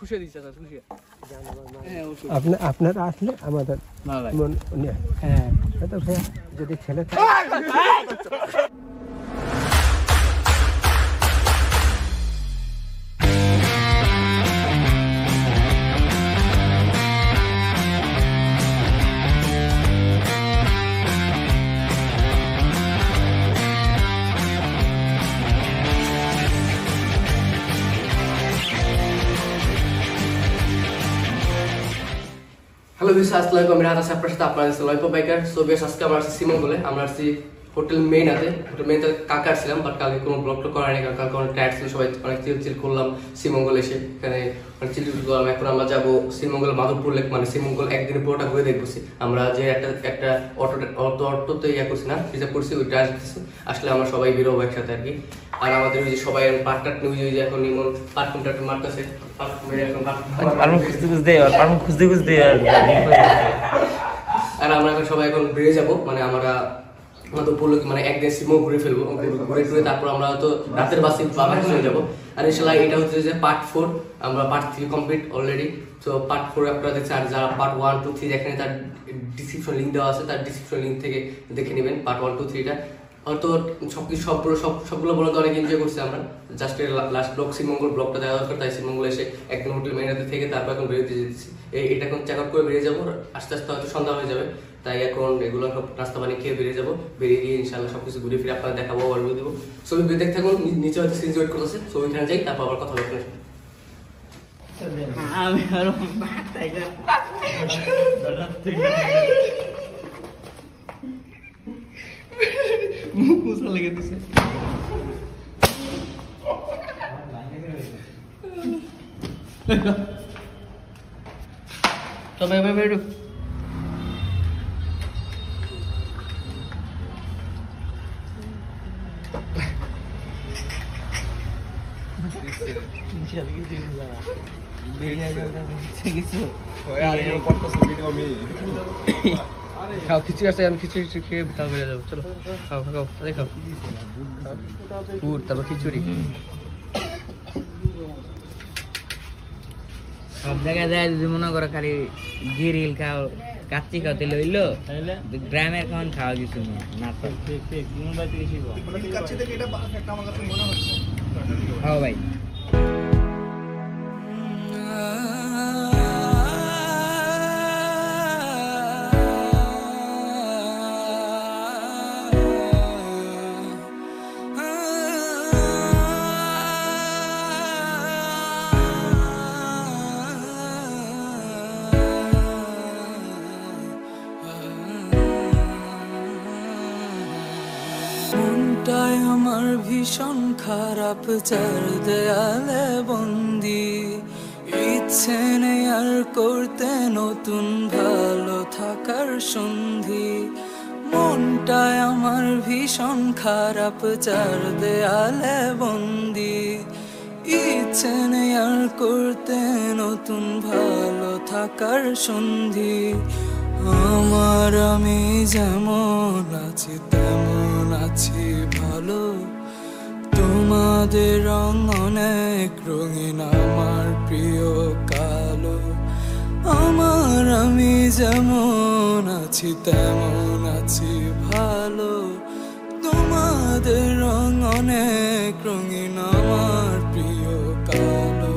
খুশি দিচ্ছে খুশি। আপনারা আসলে আমাদের মন হ্যাঁ তো ভাইয়া যদি ছেলে হ্যালো বিশ আসসালামু আলাইকুম। মেরা হাসান আপনার সাথে আপনাদের লয়প বাইকার। সো বেশ আজকে আমরা আসছি সিমন বলে, আমরা আসছি হোটেল মেইনাতে। হোটেল মেইনাতে কাকা ছিলাম, বাট কালকে কোনো ব্লগ টক করা নেই, কালকে অনেক টায়ার্ড ছিল, সবাই অনেক চিল করলাম শ্রীমঙ্গল এসে। এখানে অনেক চিল করলাম। এখন আমরা যাবো শ্রীমঙ্গল মাধবপুর লেক, মানে শ্রীমঙ্গল একদিনে পুরোটা ঘুরে দেখবো। আমরা যে একটা অটোতে ইয়া করছি না, রিজার্ভ করছি, ওইটা আসলে আমরা সবাই বেরোবো একসাথে আর কি। আর আমাদের ওই যে সবাই পার্কটা ওই যে এখন নিমন পার্কটা মারতেছে, আর আমরা এখন সবাই এখন বেরিয়ে যাবো, মানে আমরা মাধবপুর মানে একদিন সিমো ঘুরে ফেলবো, ঘুরে টুরে তারপর আমরা হয়তো রাতের বাসে বাবাকে চলে যাবো। আর ইনশাল্লাহ এটা হচ্ছে যে পার্ট 4, আমরা পার্ট 3 কমপ্লিট অলরেডি। তো পার্ট 4 আপনারা দেখছেন, আর যারা পার্ট 1, 2, 3 দেখেন তার ডিসক্রিপশন লিঙ্ক দেওয়া আছে, তার ডিসক্রিপশন লিঙ্ক থেকে দেখে নেবেন পার্ট 1, 2, 3টা। হয়তো সবগুলো বলতে অনেক এনজয় করছি আমরা। জাস্ট লাস্ট ব্লগ শ্রীমঙ্গল ব্লগটা দেওয়া দরকার, তাই শ্রীমঙ্গল এসে একদিন হোটেল মেইনাতে থেকে তারপর এখন বেরোতে যেতেছি। এটা এখন চেক আউট করে বেরিয়ে যাবো, আস্তে আস্তে হয়তো সন্ধ্যা হয়ে যাবে, তাই এখন এগুলো সব নাস্তা পানি খেয়ে বেরিয়ে যাবো। বেরিয়ে গিয়ে ইনশাল্লাহ সবকিছু ঘুরে ফিরে আপনারা দেখাবো, অর্ডার দেবো। ছবি দেখতে থাকুন, নিচে হয়তো সিরিজ ওয়েট করতেছে, ছবি এখানে যাই, তারপর আবার কথা বলতে আমি আরো মুখ মুছা লেগে দিছে। তবে বেরো খাও খিচুড়ি আছে, আমি খিচুড়ি খেয়ে বিকাল বেরিয়ে যাবো। চলো খাও খাও খাও, তারপর খিচুড়ি সব জায়গায় যায় যদি মনে করো খালি গিরিল খাও, কাচ্চি খাও, তাহলে হইলো গ্রামের খাওয়ান খাওয়া কিছু না। খাও ভাই। মনটাই আমার ভীষণ খারাপ, চার দেয়ালে বন্দি, ইচ্ছে নেই আর করতে নতুন ভালো থাকার সন্ধি। মনটাই আমার ভীষণ খারাপ, চার দেয়ালে বন্দি, ইচ্ছে নেই আর করতে নতুন ভালো থাকার সন্ধি। আমি যেমন আছি তেমন আছি ভালো, তোমাদের রং অনেক রঙিন, আমার প্রিয় কালো। আমি যেমন আছি তেমন আছি ভালো, তোমাদের রং অনেক রঙিন, আমার প্রিয় কালো।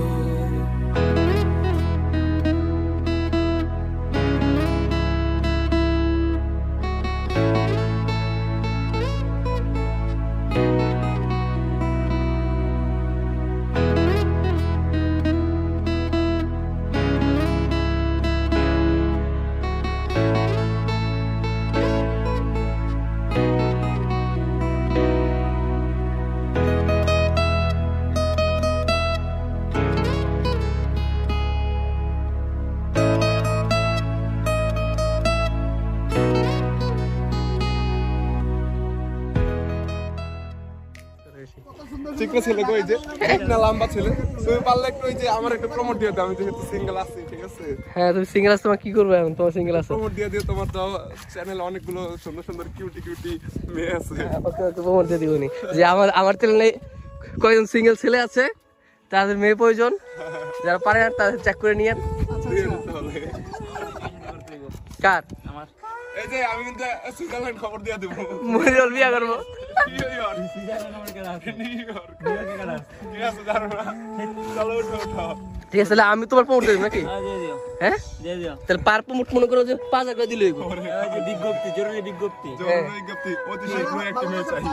চিকনা ছেলে কই যে একটা লম্বা ছেলে, তুমি পারলে একটু ওই যে আমার একটু প্রমোট দিয়ে দাও, আমি যেহেতু সিঙ্গেল আছি, ঠিক আছে? হ্যাঁ তুমি সিঙ্গেল আছো, তোমার কি করবে এখন? তোমার সিঙ্গেল আছো, প্রমোট দিয়ে দিয়ে তোমার তো চ্যানেলে অনেকগুলো সুন্দর সুন্দর কিউটি মেয়ে আছে। ওকে প্রমোট দিয়ে দিবনি যে আমার চ্যানেলে কয়জন সিঙ্গেল ছেলে আছে তাদের মেয়ে প্রয়োজন, যারা পারে না তাদের চেক করে নিয়ে কার এই যে আমি কিন্তু সুইজারল্যান্ড খবর দিয়ে দেবো। মহিদুল বিয়া করবো। ঠিক আছে তাহলে আমি তোমার প্রমোট দেব নাকি? হ্যাঁ তাহলে পার প্রমোট মনে করো যে 5,000 করে দিলে বিজ্ঞপ্তি, জরুরি বিজ্ঞপ্তি। অতি শীঘ্রই একটা মেয়ে চাই।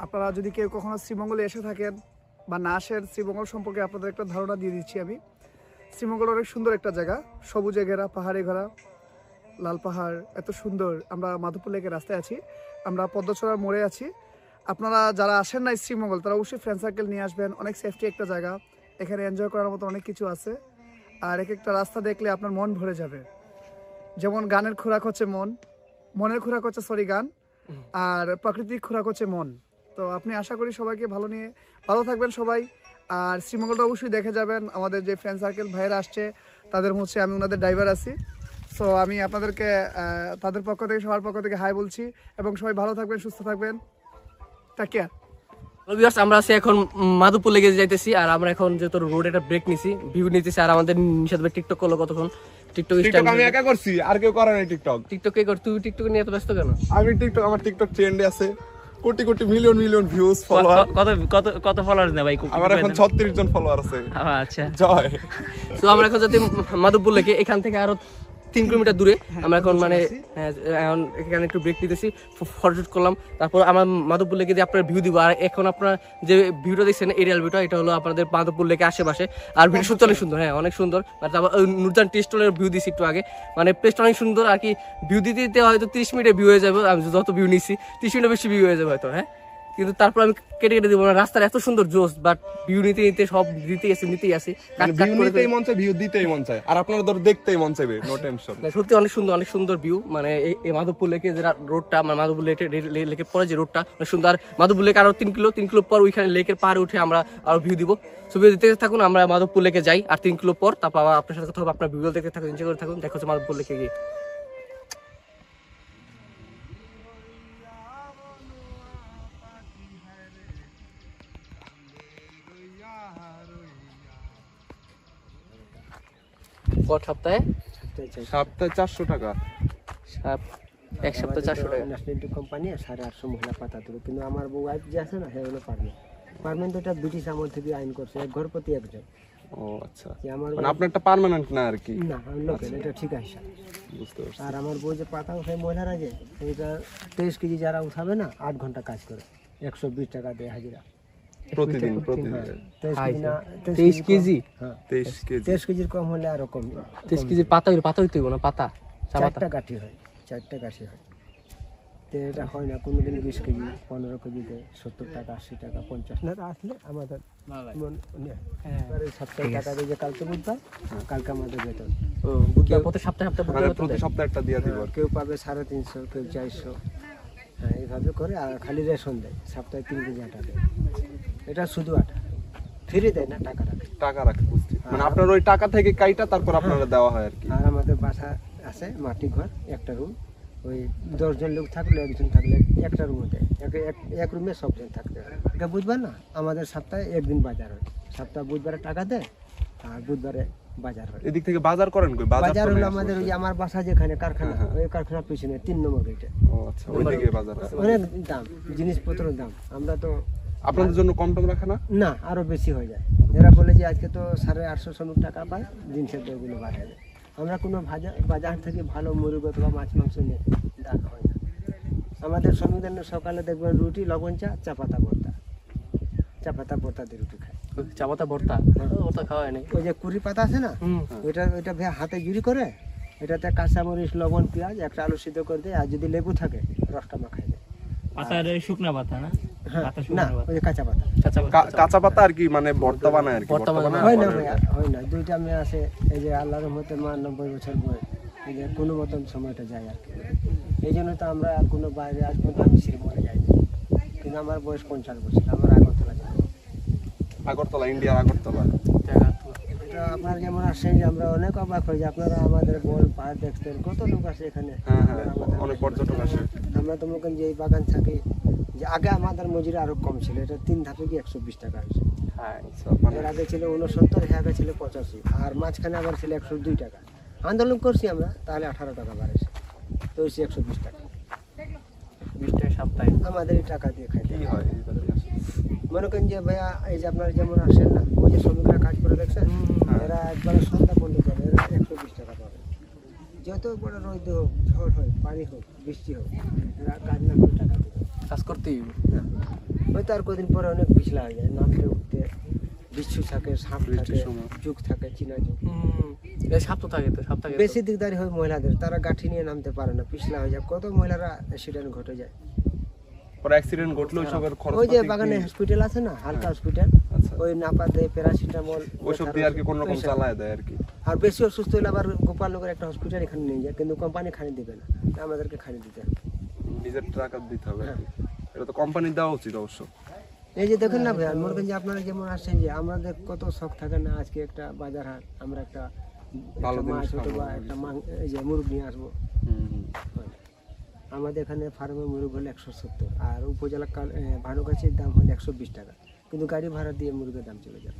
আপনারা যদি কেউ কখনো শ্রীমঙ্গলে এসে থাকেন বা না আসেন, শ্রীমঙ্গল সম্পর্কে আপনাদের একটা ধারণা দিয়ে দিচ্ছি আমি। শ্রীমঙ্গল অনেক সুন্দর একটা জায়গা, সবুজে ঘেরা, পাহাড়ে ঘেরা, লাল পাহাড়, এত সুন্দর। আমরা মাধবপুর লেকের রাস্তায় আছি, আমরা পদ্মচড়ার মোড়ে আছি। আপনারা যারা আসেন না শ্রীমঙ্গল তারা অবশ্যই ফ্রেন্ড সার্কেল নিয়ে আসবেন। অনেক সেফটি একটা জায়গা, এখানে এনজয় করার মতো অনেক কিছু আছে। আর এক একটা রাস্তা দেখলে আপনার মন ভরে যাবে। যেমন গানের খোরাক হচ্ছে মন, মনের খোরাক হচ্ছে গান, আর প্রাকৃতিক খোরাক হচ্ছে মন। তো আপনি আশা করি সবাইকে ভালো থাকবেন সবাই। আর শ্রীমঙ্গলটা অবশ্যই দেখে যাবেন। আমাদের যে ফ্রেন্ড সার্কেল ভাইয়েরা আসছে তাদের হচ্ছে আমি ওনাদের ড্রাইভার আছি। সো আমি আপনাদেরকে তাদের পক্ষ থেকে, সবার পক্ষ থেকে হাই বলছি। এবং সবাই ভালো থাকবেন, সুস্থ থাকবেন। Take care. আমরা আছি এখন মাধবপুর লেগে যাইতেছি। আর আমরা এখন যেহেতু রোড একটা ব্রেক নিছি, ভিউ নিতেছি। আর আমাদের নিশাদ ভাই টিকটক করলো কতক্ষণ। টিকটক আমি একা করছি, আর কেউ করে নাই টিকটক। টিকটক কে কর? তুই টিকটক নিয়ে এত ব্যস্ত কেন? আমি টিকটক, আমার টিকটক ট্রেন্ডে আছে, crore crore million views, follower. কত ফলোয়ার না ভাই? আমার এখন 36 জন ফলোয়ার আছে। আচ্ছা, জয়। তো আমরা এখন যাতে মাধবপুর লেগে, এখান থেকে আরো 3 কিলোমিটার দূরে আমরা এখন মানে এখন এখানে একটু ব্রেক নিতেছি, ফটোশুট করলাম। তারপর আমার মাধবপুর লেকে দিয়ে আপনার ভিউ দিব। আর এখন আপনার যে ভিউটা দেখছেন এরিয়াল ভিউটা, এটা হলো আপনাদের মাধবপুর লেকে আশেপাশে। আর ভিউ সত্যি অনেক সুন্দর, হ্যাঁ অনেক সুন্দর। তারপর নুরজান টি স্টলের ভিউ দিছি একটু আগে, মানে প্লেসটা অনেক সুন্দর। আর কি ভিউ দিতে দিতে হয়তো 30 মিনিটে ভিউ হয়ে যাবে। আমি যত ভিউ নিচ্ছি 30 মিনিটের বেশি ভিউ হয়ে যাবে হয়তো, হ্যাঁ। কিন্তু তারপর আমি কেটে দিব না, রাস্তার এত সুন্দর জোস। বাট ভিউ নিতে সব নিতেই আসি ভিউ নিতেই মন চায়, ভিউ দিতেই মন চায়, আর আপনারা ধর দেখতেই মন চাইবে, নো টেনশন। সত্যি অনেক সুন্দর ভিউ। মানে এই মাধবপুর লেকে যে রোডটা, মানে মাধবপুর লেকের পরে যে রোডটা অনেক সুন্দর। মাধবপুর লেক আরো 3 কিলো পর ওইখানে লেকের পাহাড়ে উঠে আমরা আরো ভিউ দিব। ছবি দিতে থাকুন, আমরা মাধবপুর লেকে যাই। আর 3 কিলো পর তারপর আপনার সাথে কথা হবে, আপনার ভিডিও দেখতে থাকুন, এনজয় করে থাকুন। দেখা হচ্ছে মাধবপুর লেকে গিয়ে। কত সপ্তাহে? সপ্তাহে 400 টাকা। এক সপ্তাহে 400 টাকা। ন্যাশনাল কোম্পানি 850 মহিলা পাতা দেবে, কিন্তু আমার বউ ওয়াইফ যে আছে না, হ্যাঁ ওগুলো পারবে। পারবেন তো, এটা ব্রিটিশ আমল থেকে আইন করছে, এক ঘর প্রতি একজন। ও আচ্ছা, আমার মানে আপনারটা পার্মানেন্ট না আর কি? না, আমি লোকেল, এটা ঠিক আছে। বুঝতে পারছি। আর আমার বউ যে পাতা উঠায় মহিলারা, যে এটা 23 কেজি যারা উঠাবে না, 8 ঘন্টা কাজ করে, 120 টাকা দেয় হাজিরা প্রতিদিন। 23 কেজি? হ্যাঁ 23 কেজির কম হলে আরো কম। 23 কেজির পাতা হইতে না, পাতা 4টা কাঠি হয়, 4টা কাঠি হয়। তো এটা হয় না কোনোদিন 20 কেজি 15 কেজিতে 70 টাকা 80 টাকা 50 না আসলে আমাদের এবারে সপ্তাহে টাকা দিয়ে যে কালকে বুধবার কালকে আমাদের বেতন ও বুধবার প্রতি সপ্তাহে মানে প্রতি সপ্তাহে একটা দিয়ে দিব কেউ পাবে 350 কেউ 400 হ্যাঁ এইভাবে করে আর খালি রেশন দেয় সপ্তাহে 3 কেজি আটা দেয় এটা শুধু আটা ফ্রি দেয় না টাকা রাখে টাকা রাখে বুঝছি মানে আপনার ওই টাকা থেকে কাইটা তারপর আপনারা দেওয়া হয় আর কি আর আমাদের বাসা আছে মাটি ঘর একটা রুম ওই 10 জন লোক থাকলে একজন থাকলে একটা রুমে দেয় এক রুমে সবজন থাকতে হয় এটা বুঝবেন না আমাদের সপ্তাহে একদিন বাজার হয় সপ্তাহে বুধবারে টাকা দেয় আর বুধবারে বাজার হয় এদিক থেকে বাজার করেন কই বাজার হলো আমাদের ওই আমার বাসা যেখানে কারখানা ওই কারখানার পিছনে 3 নম্বর গেটে ও আচ্ছা ওইদিকে বাজার আছে অনেক দাম জিনিসপত্রের দাম আমরা তো আপনাদের জন্য কম টম রাখে না না আরো বেশি হয়ে যায় এরা বলে যে আজকে তো 850 টাকা পায় জিনিসের দামগুলো বাড়ে যায় আমরা কোনো বাজার থেকে ভালো মুরগি অথবা মাছ মাংস নিয়ে দেখা হয় না আমাদের সংবিধানে সকালে দেখবেন রুটি লবণ চা পাতা ভর্তা দিয়ে রুটি খায় চা পাতা ভর্তা ভর্তা খাওয়া হয় নাই ওই যে কুড়ি পাতা আছে না ওইটা হাতে জুড়ি করে এটাতে কাঁচামরিচ লবণ পেঁয়াজ একটা আলু সিদ্ধ করে দেয় আর যদি লেবু থাকে রসটা মাখাই দেয় পাতার শুকনা পাতা না হ্যাঁ না ওই যে কাঁচা পাতা কাঁচা পাতা আর কি মানে ভর্তা বানায় আর কি ভর্তা বানায় হয় না হয় না দুইটা মেয়ে আছে এই যে আল্লাহর রহমতে মা 90 বছর বয়স এই যে কোনো মতন সময়টা যায় আর কি এই জন্য তো আমরা কোনো বাইরে আজ পর্যন্ত আমি শ্রীমঙ্গলে যাই কিন্তু আমার বয়স 50 বছর আমার আগরতলা যাই আগরতলা ইন্ডিয়ার আগরতলা এটা আপনার যেমন আসেন যে আমরা অনেক অবাক হই যে আপনারা আমাদের বল পাহাড় দেখতেন কত লোক আসে এখানে হ্যাঁ অনেক পর্যটক আসে আমরা তো মনে করেন যে এই বাগান থাকি যে আগে আমাদের মজুরি আরো কম ছিল এটা 3 ধাপে কি 120 টাকা হয়েছে হ্যাঁ এর আগে ছিল 69 এর আগে ছিল 85 আর মাঝখানে আবার ছিল 102 টাকা আন্দোলন করছি আমরা তাহলে 18 টাকা বাড়েছে তো হচ্ছে 120 টাকা 20 টাকা সপ্তাহে আমাদের এই টাকা দিয়ে খাইতে কি হয় এইভাবে আসে মনে করেন যে ভাইয়া এই যে আপনারা যেমন আসেন না ওই যে শ্রমিকরা কাজ করে দেখছেন এরা একবার সন্ধ্যা পর্যন্ত যাবে এরা 120 টাকা পাবে যত বড় রোদ হোক ঝড় হয় পানি হোক বৃষ্টি হোক এরা কাজ না করে টাকা দেবে কাজ করতেই না হয়তো আর কদিন পরে অনেক পিছলা হয়ে যায় নামতে উঠতে বিচ্ছু থাকে সাপ থাকে যুগ থাকে চীনা যুগ সাপ তো থাকে তো সাপ থাকে বেশি দিকদারি হয় মহিলাদের তারা গাঠি নিয়ে নামতে পারে না পিছলা হয়ে যায় কত মহিলারা অ্যাক্সিডেন্ট ঘটে যায় পরে অ্যাক্সিডেন্ট ঘটলো ওইসবের খরচ ওই যে বাগানে হসপিটাল আছে না হালকা হসপিটাল আচ্ছা ওই নাপা দেয় প্যারাসিটামল ওইসব দিয়ে আর কি কোন রকম চালায় দেয় আর কি আর বেশি অসুস্থ হলে আবার গোপালনগর একটা হসপিটাল এখানে নিয়ে যায় কিন্তু কোম্পানি খানি দেবে না আমাদেরকে খানি দিতে হবে নিজের টাকা দিতে হবে আর কি এটা তো কোম্পানি দেওয়া উচিত অবশ্য এই যে দেখেন না ভাই মনে করেন যে আপনারা যেমন আসছেন যে আমাদের কত শখ থাকে না আজকে একটা বাজার হাট আমরা একটা মাছ অথবা একটা এই যে মুরগ নিয়ে আসবো আমাদের এখানে ফার্মে মুরগ হলে 170 আর উপজেলা ভানুগাছির দাম হলে 120 টাকা কিন্তু গাড়ি ভাড়া দিয়ে মুরগের দাম চলে যাবে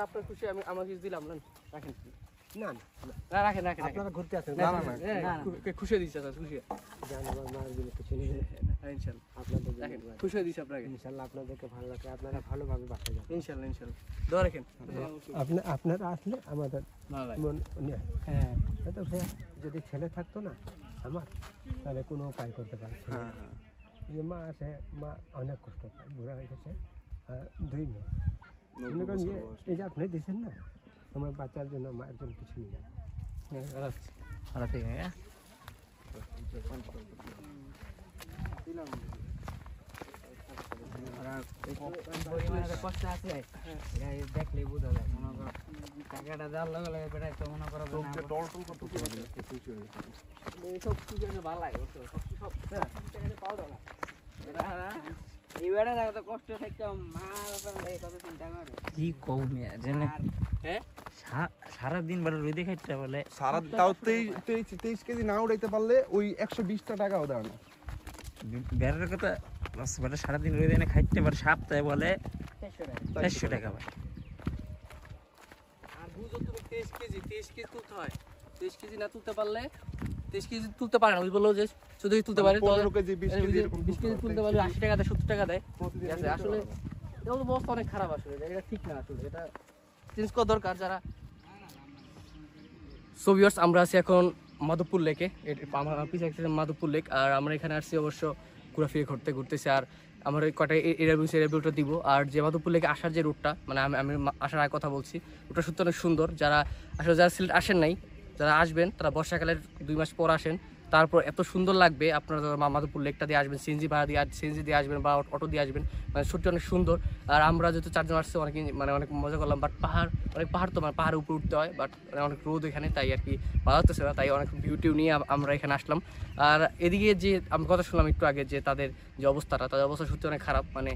আপনার খুশি আমি আমার কিছু দিলাম না রাখেন না না রাখেন রাখেন আপনারা ঘুরতে আসেন খুশি দিচ্ছে স্যার খুশি জান আমার মাছগুলো কিছু নেই ইনশাআল্লাহ আপনাদের রাখেন খুশি দিচ্ছে আপনাকে ইনশাআল্লাহ আপনাদেরকে ভালো লাগে আপনারা ভালোভাবে বাসা যাবেন ইনশাআল্লাহ ইনশাআল্লাহ দোয়া রাখেন আপনারা আসলে আমাদের মন হ্যাঁ তো ভাইয়া যদি ছেলে থাকতো না আমার তাহলে কোনো উপায় করতে পারছি না যে মা আছে মা অনেক কষ্ট পায় বুড়া হয়ে গেছে দুই মেয়ে মনে করেন যে এই যে আপনি দিচ্ছেন না আমার বাচ্চার জন্য মায়ের জন্য কিছু নিয়ে যাবে ভালো থেকে কষ্ট আছে দেখলে বোঝা যায় মনে করো টাকাটা দেওয়ার লগে লগে বেটাই তো মনে করো সব কিছু ভালো লাগে সব পাওয়া যায় না এই বেটা তো কষ্ট থাকতে মা কত চিন্তা করে কি কম জানে হ্যাঁ সারাদিন বেলা রোদে খাইতে বলে সারা তাও 23 কেজি না উড়াইতে পারলে ওই 120 টাকাও দেয় না বেড়ার কথা বেটা সারাদিন রোদে এনে খাইতে পারে সপ্তাহে বলে 400 টাকা পায় আর বুঝো তুমি 23 কেজি তুলতে হয় 23 কেজি না তুলতে পারলে 23 কেজি তুলতে পারে না ওই বললো যে শুধু তুলতে পারে 15 কেজি 20 কেজি এরকম 20 কেজি তুলতে পারলে 80 টাকা দেয় 70 টাকা দেয় ঠিক আছে আসলে এটা অবস্থা অনেক খারাপ আসলে এটা ঠিক না আসলে এটা চেঞ্জ করা দরকার যারা সো ভিউয়ার্স আমরা আছি এখন মাধবপুর লেকে আমার পিছনে মাধবপুর লেক আর আমরা এখানে আসছি অবশ্য ঘোরাফিরে ঘুরতেছি আর আমার কটা এরিয়াটা দিব আর যে মাধবপুর লেকে আসার যে রুটটা মানে আমি আসার আগে কথা বলছি ওটা সত্যি অনেক সুন্দর যারা আসলে যারা সিলেট আসেন নাই যারা আসবেন তারা বর্ষাকালের 2 মাস পর আসেন তারপর এত সুন্দর লাগবে। আপনারা মাধবপুর লেকটা দিয়ে আসবেন, সিএনজি দিয়ে আসবেন বা অটো দিয়ে আসবেন, মানে সত্যি অনেক সুন্দর। আর আমরা যেহেতু 4 জন আসছে অনেক মজা করলাম। বাট পাহাড় তো পাহাড়ের উপরে উঠতে হয়, বাট অনেক রোদ এখানে, তাই আর কি ভালো হতেছে না, তাই অনেক ভিউটিউ নিয়ে আমরা এখানে আসলাম। আর এদিকে যে আমি কথা শুনলাম একটু আগে যে তাদের যে অবস্থাটা, তাদের অবস্থা সত্যি অনেক খারাপ, মানে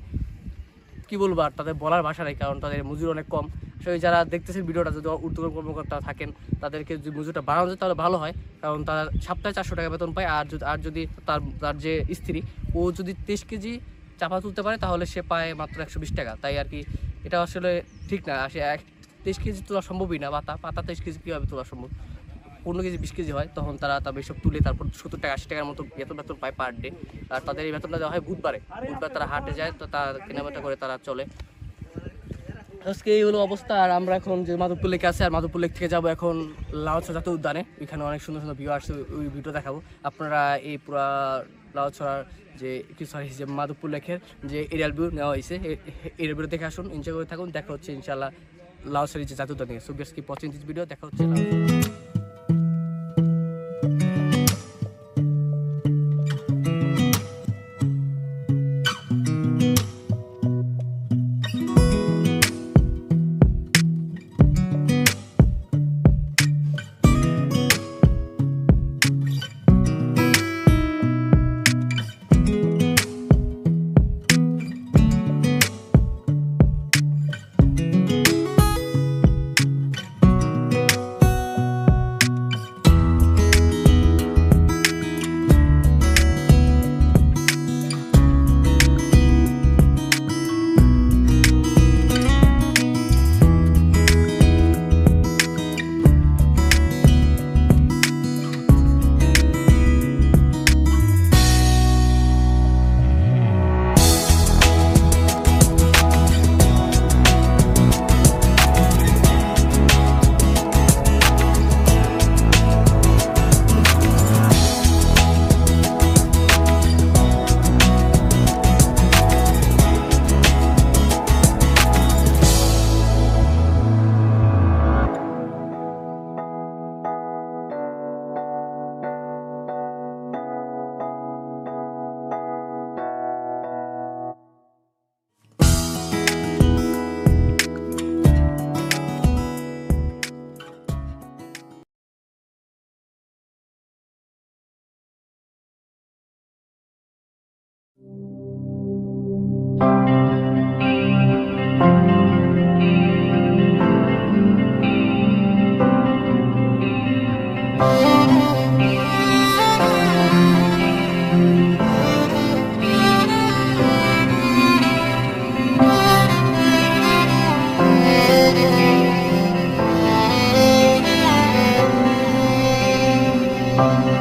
কি বলবো আর তাদের বলার ভাষা নেই, কারণ তাদের মজুরি অনেক কম। আসলে যারা দেখতেছেন ভিডিওটা, যদি ঊর্ধ্বতন কর্মকর্তা থাকেন তাদেরকে যদি মজুরিটা বাড়ানো যায় তাহলে ভালো হয়, কারণ তারা সপ্তাহে 400 টাকা বেতন পায়। আর যদি তার যে স্ত্রী, ও যদি 23 কেজি চাপা তুলতে পারে তাহলে সে পায় মাত্র 120 টাকা। তাই আর কি এটা আসলে ঠিক না, 23 কেজি তোলা সম্ভবই না। পাতা 23 কেজি কীভাবে তোলা সম্ভব? 15 কেজি 20 কেজি হয়, তখন তারা এসব তুলে তারপর 70 টাকা 80 টাকার মতো বেতন পায় পার ডে। আর তাদের এই বেতনটা দেওয়া হয় বুধবার তারা হাটে যায়, তো তার কেনাবেচা করে তারা চলে। আজকে এই হলো অবস্থা। আর আমরা এখন যে মাধবপুর লেকে আছে, আর মাধবপুর লেক থেকে যাবো এখন লাউছড়া জাতীয় উদ্যানে। ওইখানে অনেক সুন্দর সুন্দর ভিউ আসছে, ওই ভিডিও দেখাবো আপনারা। এই পুরা লাউছড়ার যে মাধবপুর লেকের যে এরিয়াল ভিউ নেওয়া হয়েছে, এরিয়াল ভিউ দেখে আসুন, এনজয় করে থাকুন। দেখা হচ্ছে ইনশাল্লাহ লাউছড়ি যে জাতীয় উদ্যানে। So guys keep watching this video, দেখা হচ্ছে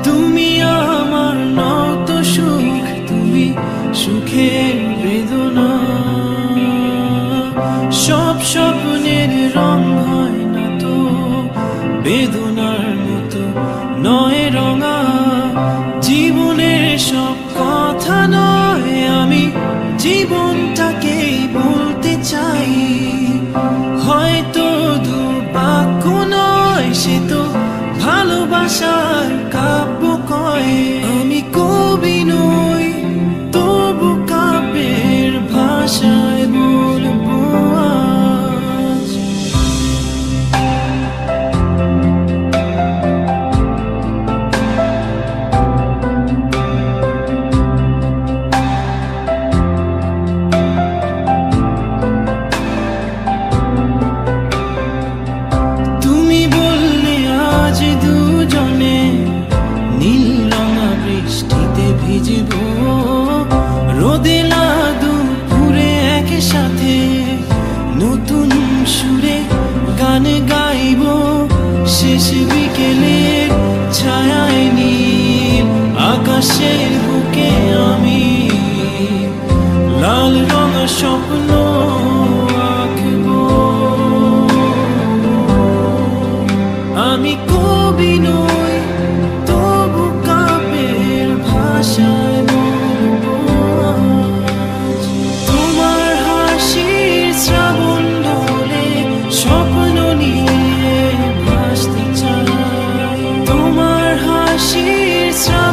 তুমি আমার নত সুখ, তুমি সুখের বেদনা। সব স্বপ্নের রং হয় না তো বেদনার মতো নয় রঙা। জীবনের সব কথা নয়, আমি জীবনটাকেই বলতে চাই। হয়তো দুর্ভাগ্য নয়, সে তো ভালোবাসার কাব্য কয়। আমি কবি নই, তবু কাব্যের ভাষায় বলবো আজ। তুমি বললে আজ দুজনে নীল রঙা বৃষ্টিতে ভিজব, রোদে দুপুরে একসাথে নতুন সুরে গান গাইব। শেষ বিকেলের ছায়ায় নীল আকাশের বুকে আমি লাল রঙা স্বপ্ন আঁকবো। আমি কবি নই, তবু কাব্যের ভাষায় বলবো আজ। তোমার হাসির শ্রাবণ ঢলে স্বপ্ন নিয়ে ভাসতে চাই। তোমার হাসির শ্রাবণ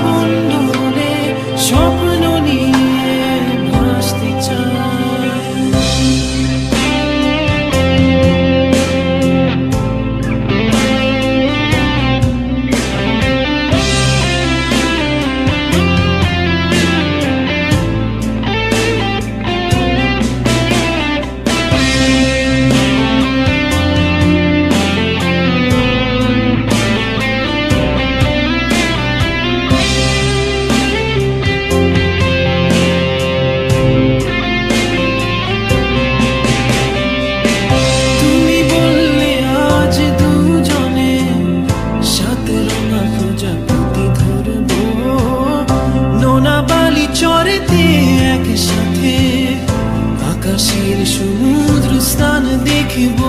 দেখব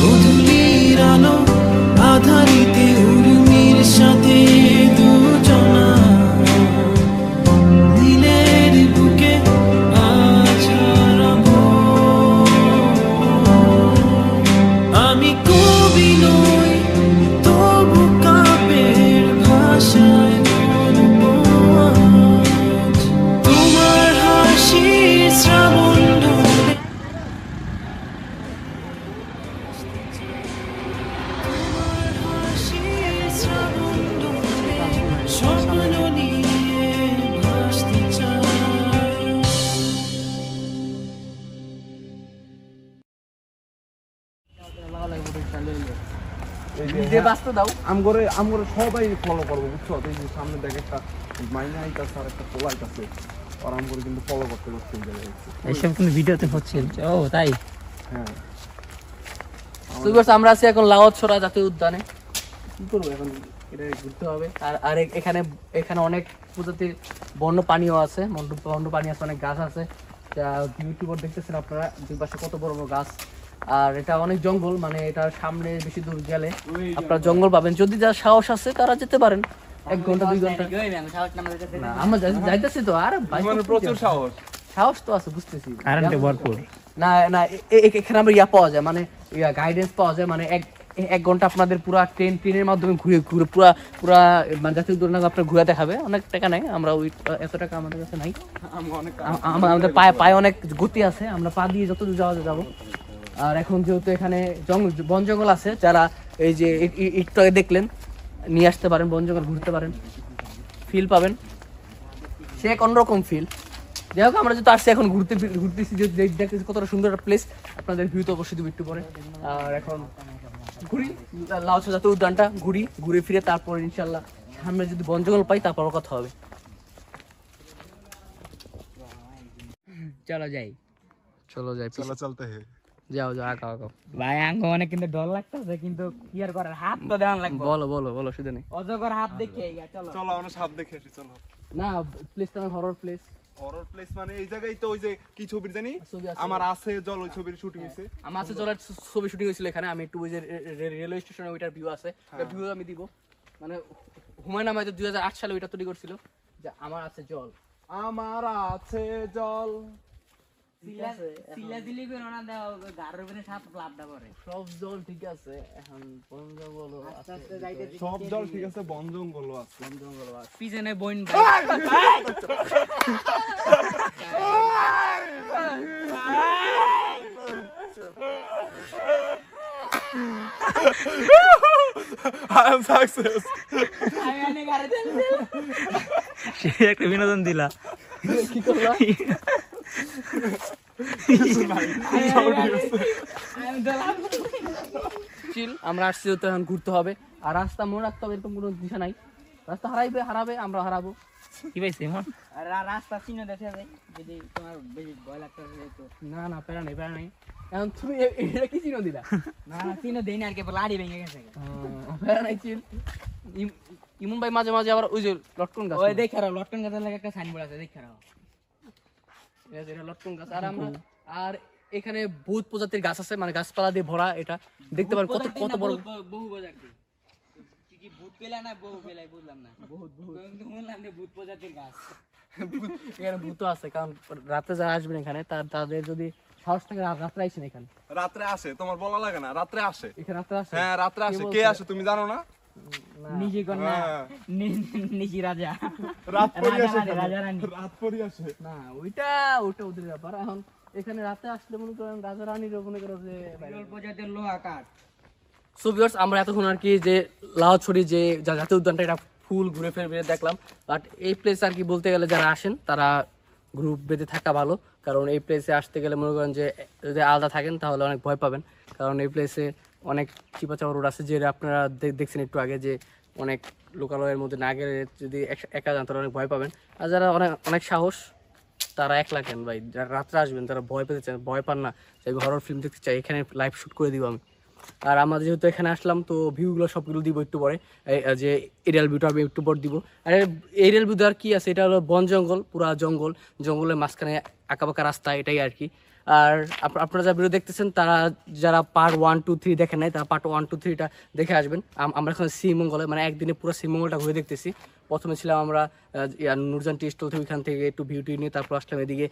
গোধূলির আলো আধারিতে উর্মির সাথে দুজনা নীলের বুকে আজ হারাবো। আমি কবি নই তবু কাব্যের ভাষায় বলবো আজ তোমার হাসির শ্রাবণ ঢলে স্বপ্ন নিয়ে ভাসতে চাই। আমগরে সবাই ফলো করবো বুঝছো, এই যে সামনে দেখ একটা মাইনা আইতাছে আর একটা পোলা আইতাছে, আর আমগরে কিন্তু ফলো করতে করতে এই জায়গায় এসেছে। এইসব কিন্তু ভিডিওতে হচ্ছে। ও তাই হ্যাঁ তো ভিউয়ার্স, আমরা আছি এখন লাওয়াছড়া জাতীয় উদ্যানে। কি করবো এখন, এটা ঘুরতে হবে। আর এখানে এখানে অনেক প্রজাতির বন্য প্রাণীও আছে, বন্য প্রাণী আছে, অনেক গাছ আছে। যা ইউটিউবার দেখতেছেন আপনারা, দুই পাশে কত বড় বড় গাছ। আর এটা অনেক জঙ্গল, মানে এটার সামনে বেশি দূর গেলে আপনারা জঙ্গল পাবেন। যদি যার সাহস আছে তারা যেতে পারেন, 1 ঘন্টা 2 ঘন্টা। না, আমরা যাইতেছি তো, আর মানে প্রচুর সাহস। সাহস তো আছে, বুঝতেছি। কারেন্টে ভরপুর। না না, এখানে আমরা পাওয়া যায়, মানে গাইডেন্স পাওয়া যায়, মানে 1 ঘন্টা আপনাদের পুরা ট্রেনের মাধ্যমে ঘুরে ঘুরে পুরা মানে জাতীয় উদ্যান আপনার ঘুরে দেখাবে। অনেক টাকা নেই, আমরা ওই এত টাকা আমাদের কাছে নাই। আমাদের পায়ে অনেক গতি আছে, আমরা পা দিয়ে যত দূর যাওয়া যাবো। আর এখন যেহেতু এখানে বন জঙ্গল আছে, যারা এই যে একটু আগে দেখলেন, নিয়ে আসতে পারেন, বন জঙ্গল ঘুরতে পারেন, ফিল পাবেন, সে এক অন্যরকম ফিল। যাই হোক, আমরা যেহেতু আসছি এখন ঘুরতেছি, দেখতেছি কতটা সুন্দর একটা প্লেস, আপনাদের ভিউ তো অবশ্যই দেবো একটু পরে। আর এখন ঘুরি লাওছড়া জাতীয় উদ্যানটা, ঘুরে ফিরে তারপর ইনশাল্লাহ সামনে যদি বন জঙ্গল পাই তারপর কথা হবে। চলো যাই। চলো যাই, চলো চলতে হে। যাও আগাও। ভাই আঙ্গ অনেক কিন্তু ডর লাগতেছে, কিন্তু কি আর করার, হাত তো দেওয়ান লাগবে। বলো শুধু নেই। অজগর হাত দেখে চলো। চলো আমরা সাপ দেখে আসি, চলো। না, প্লেসটা হরর প্লেস। হরর প্লেস মানে এই জায়গায় তো ওই যে কি ছবির জানি ছবি আছে। আমার আছে জল, ওই ছবির শুটিং হইছে। আমার আছে জলের ছবি শুটিং হয়েছিল এখানে। আমি একটু ওই যে রেলওয়ে স্টেশনে ওইটার ভিউ আছে, ভিউ আমি দিব। মানে হুমায়ুন আহমেদ 2008 সালে ওইটা তৈরি করছিল, যে আমার আছে জল। আমার আছে জল। সিলা দিলি করে না দাও, গাড়ির উপরে সাপ লাভটা করে। সব জল ঠিক আছে, এখন বন জঙ্গল আছে। সব জল ঠিক আছে, বন জঙ্গল আছে। পিছনে বইন I am success. সে একটা বিনোদন দিলা। কি করলা? চিল, আমরা আসছি তো এখন ঘুরতে হবে। আর রাস্তা মনে রাখতে হবে, এরকম কোনো দিশা নাই। রাস্তা হারাবে, আমরা হারাবো। কি পাইছে এমন? রাস্তা চিহ্ন দেখা যায়, যদি তোমার বেশি ভয় লাগতেছে তো। না, প্যারা নাই। এখন তুমি এটা কি চিহ্ন দিলা? না চিহ্ন দেই না, আর কি লাড়ি ভেঙে গেছে। প্যারা নাই, চিল। ইমন ভাই মাঝে মাঝে আবার ওই যে লটকন গাছ, ওই দেখা রাও, লটকন গাছের লাগে একটা সাইনবোর্ড আছে, দেখা রাও। এটা লটকন গাছ। আর এখানে বহুত প্রজাতির গাছ আছে, মানে গাছপালা দিয়ে ভরা। এটা দেখতে পারেন কত বড়। বহু প্রজাতি কি ভূত পেলা না, বহু পেলাই বুঝলাম না। বহুত শুনলাম যে ভূত প্রজাতির গাছ। এখানে ভূত আছে, কারণ রাতে যারা আসবেন এখানে তাদের যদি সাহস থাকে রাত্রে আসেন এখানে। রাত্রে আসে, তোমার বলা লাগে না, রাত্রে আসে। এখানে রাত্রে আসে। হ্যাঁ রাত্রে আসে। কে আসে তুমি জানো না? নিজে কন্যা, হ্যাঁ। নিজে রাজা, রাত পরি আসে, রাজা রানী। রাত পরি আসে। না, ওইটা ওদের ব্যাপার। এখন এখানে রাতে আসলে মনে করেন রাজা রানীর মনে করো যে প্রজাতির লোহা কাঠ। সো ভিউয়ার্স, আমরা এতক্ষণ আর কি যে লাওছড়ি যে জাতীয় উদ্যানটা, এটা ফুল ঘুরে ফিরে দেখলাম। বাট এই প্লেস আর কি বলতে গেলে যারা আসেন তারা গ্রুপ বেঁধে থাকা ভালো, কারণ এই প্লেসে আসতে গেলে মনে করেন যে যদি আলাদা থাকেন তাহলে অনেক ভয় পাবেন। কারণ এই প্লেসে অনেক চিপাচাপা রোড আছে, যে আপনারা দেখছেন একটু আগে, যে অনেক লোকালয়ের মধ্যে না গেলে যদি একা যান তারা অনেক ভয় পাবেন। আর যারা অনেক সাহস, তারা একলা কেন ভাই, যারা রাত্রে আসবেন তারা ভয় পেতে চান, ভয় পান না, যে হরর ফিল্ম দেখতে চাই, এখানে লাইভ শ্যুট করে দিব আমি। আর আমরা যেহেতু এখানে আসলাম, তো ভিউগুলো সবগুলো দিব একটু পরে, যে এরিয়াল ভিউটা আমি একটু পর দিব। আর এরিয়াল ভিউ আর কি আছে, এটা হলো বন জঙ্গল, পুরা জঙ্গলের মাঝখানে আঁকাবাঁকা রাস্তা, এটাই আর কি। আর আপনারা যারা ভিডিও দেখতেছেন তারা যারা পার্ট 1, 2, 3 দেখেন নাই তারা পার্ট 1, 2, 3টা দেখে আসবেন। আমরা এখন শ্রীমঙ্গলে মানে একদিনে পুরো শ্রীমঙ্গলটা ঘুরে দেখতেছি। প্রথমে ছিলাম আমরা নুরজান টি স্টল থেকে, ওইখান থেকে একটু ভিউটি নিয়ে তারপর আসলাম এদিকে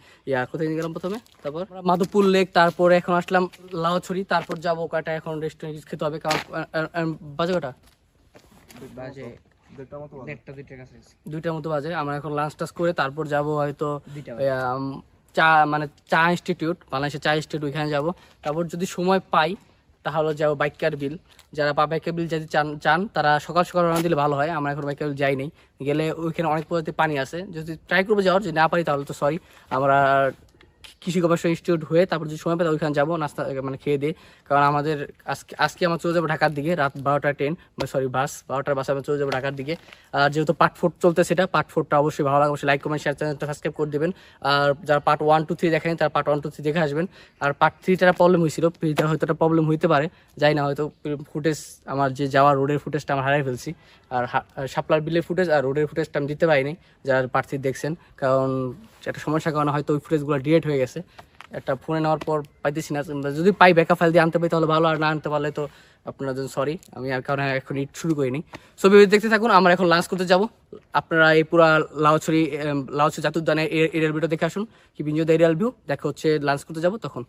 কোথায় নিয়ে গেলাম প্রথমে, তারপর মাধবপুর লেক, তারপরে এখন আসলাম লাউছড়ি, তারপর যাবো কাটা এখন রেস্টুরেন্ট খেতে হবে। কারণ বাজে কটা? বাজে 1:30 কাছে 2টার মতো বাজে। আমরা এখন লাঞ্চ টাচ করে তারপর যাবো হয়তো 2টা চা ইনস্টিটিউট, বাংলাদেশের চা ইনস্টিটিউট, ওইখানে যাবো। তারপর যদি সময় পাই তাহলে যাবো বাইকার বিল। যারা বাইকার বিল যদি চান তারা সকাল সকাল রওনা দিলে ভালো হয়। আমরা এখন বাইকার বিল যাই নাই, গেলে ওইখানে অনেক পদ্ধতি পানি আছে, যদি ট্রাই করবো যাওয়ার, যদি না পারি তাহলে তো সরি। আমরা কৃষি গবেষণা ইনস্টিটিউট হয়ে তারপর যদি সময় পাই ওইখানে যাবো নাস্তা মানে খেয়ে দিয়ে। কারণ আমাদের আজকে আমরা চলে যাবো ঢাকার দিকে, রাত 12টার ট্রেন, সরি বাস, 12টার বাসে আমরা চলে যাবো ঢাকার দিকে। আর যেহেতু পার্ট 4 চলতে, সেটা পার্ট 4টা অবশ্যই ভালো লাগে, অবশ্যই লাইক কমেন্ট শেয়ার, চ্যানেলটা সাবস্ক্রাইব করে দেবেন। আর যারা পার্ট 1, 2, 3 দেখেন তারা পার্ট 1, 2, 3 দেখে আসবেন। আর পার্ট 3টার প্রবলেম হয়েছিল, হয়তো একটা প্রবলেম হইতে পারে, যাই না, হয়তো ফুটেজ আমার যে যাওয়ার রোডের ফুটেজটা আমরা হারিয়ে ফেলছি। আর শাপলার বিলের ফুটেজ আর রোডের ফুটেজটা আমি দিতে পারিনি যারা পার্ট 3 দেখছেন, কারণ একটা সমস্যার কারণে হয়তো ওই ফুটেজগুলো ডিলিট হয়ে গেছে। একটা ফোনে নেওয়ার পর পাইতেছি না, যদি পাই ব্যাকআপ ফাইল দিয়ে আনতে পারি তাহলে ভালো, আর না আনতে পারলে তো আপনারা সরি, আমি আর কারণে এখন ইট শুরু করিনি। সো ভিডিও দেখতে থাকুন। আমরা এখন লাঞ্চ করতে যাব। আপনারা এই পুরা লাউছড়ি জাতীয় উদ্যানের এরিয়াল ভিডিও দেখে আসুন, কি বিঞ্জয় দ্য এরিয়াল ভিউ। দেখা হচ্ছে লাঞ্চ করতে যাব তখন।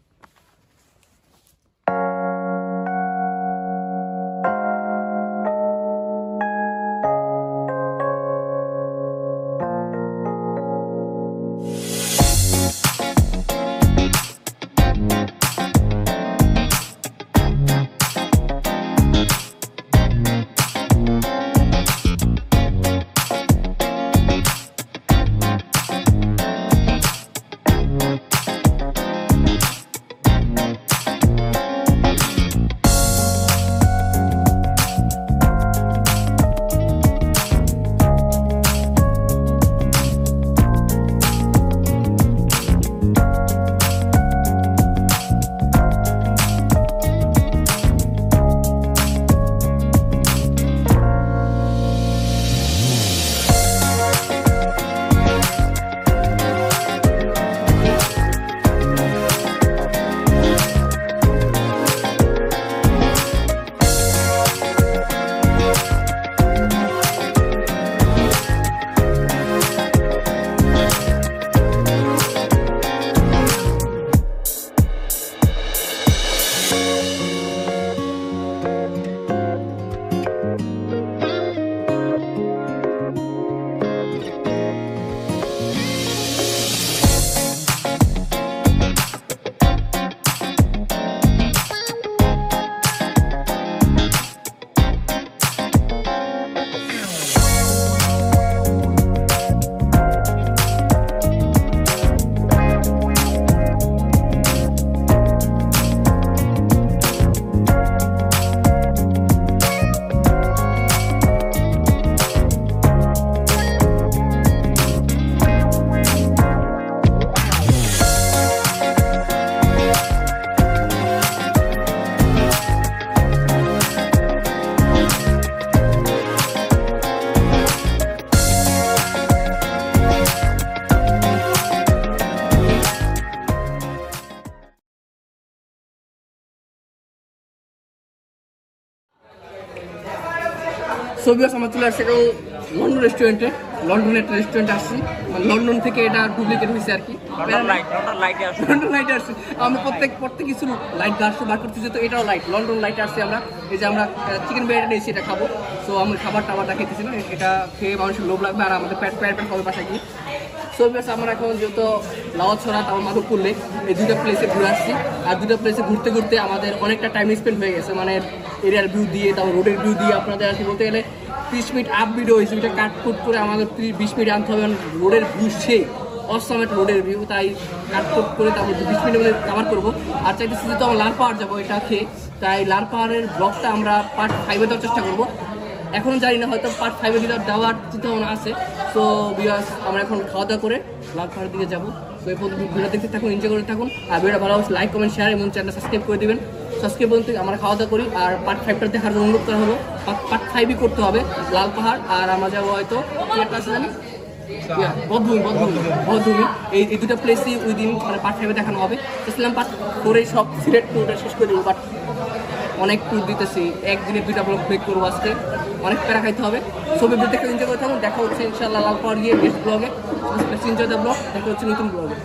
সো ভিউয়ার্স, আমরা চলে আসছি লন্ডন রেস্টুরেন্টে। লন্ডনের একটা রেস্টুরেন্টে আসছি, মানে লন্ডন থেকে এটা ডুপ্লিকেট হয়েছে আর কি। লন্ডন লাইটে আসছি আমরা, প্রত্যেক কিছু লাইট বার করতেছি, তো এটাও লাইট, লন্ডন লাইটে আসছি আমরা। এই যে আমরা চিকেন বিরিয়ানি নিয়েছি, এটা খাবো। সো আমরা খাবারটা খেতেছি না, এটা খেয়ে মানুষের লোভ লাগবে আর আমাদের পেট হবে বাসায় গিয়ে। সো ভিউয়ার্স, আমরা এখন যেহেতু লাউছড়া তারপর মাধবপুর লেক, এই দুটো প্লেসে ঘুরে আসছি। আর দুটো প্লেসে ঘুরতে ঘুরতে আমাদের অনেকটা টাইম স্পেন্ড হয়ে গেছে, মানে এরিয়ার ভিউ দিয়ে, তারপর রোডের ভিউ দিয়ে। আপনাদের আর কি বলতে গেলে 30 মিনিট আপ ভিডিও হয়েছে, ওইটা কাটকুট করে আমাদের 20 মিনিট আনতে হবে। রোডের ভিউ সেই অসম একটা রোডের ভিউ, তাই কাটকুট করে তারপর 20 মিনিটের মধ্যে কভার করবো। আর চাইতেছি যেহেতু আমরা লাল পাহাড় যাবো এটা খেয়ে, তাই লাল পাহাড়ের ব্লগটা আমরা পার্ট 5-এ দেওয়ার চেষ্টা করবো। এখন জানি না, হয়তো পার্ট 5-এ দেওয়ার চিন্তাভাবনা আছে। সো ভিউয়ার্স, আমরা এখন খাওয়া দাওয়া করে লাল পাহাড়ের দিকে যাবো। তো এই পর্যন্ত ভিডিও দেখতে থাকুন, এনজয় করতে থাকুন। আর ভিডিওটা ভালো লাগলে লাইক কমেন্ট শেয়ার এবং চ্যানেলটা সাবস্ক্রাইব করে দেবেন। সাবস্ক্রাইব পর্যন্ত আমরা খাওয়া দাওয়া করি। আর পার্ট 5টা দেখার অনুরোধ করা হলো, পার্ট 5ই করতে হবে লাল পাহাড়। আর আমরা যাবো হয়তো কি একটা আছে জানি, বধভূমি এই দুটো প্লেসই ওই দিন মানে পার্ট 5 দেখানো হবে। ইসলাম পার্ট 4 সব সিলেট ট্যুরটা শেষ করে দেবো, বাট অনেক ট্যুর দিতেছি, একদিনে 2টা ব্লগ ব্রেক করবো আজকে, অনেক প্যারা খাইতে হবে। ছবি দেখে এনজয় করতে হবে। দেখা হচ্ছে ইনশাআল্লাহ লালপাহাড় গিয়ে নেক্সট ব্লগে। এনজয় দ্য ব্লগ, দেখা হচ্ছে নতুন ব্লগে।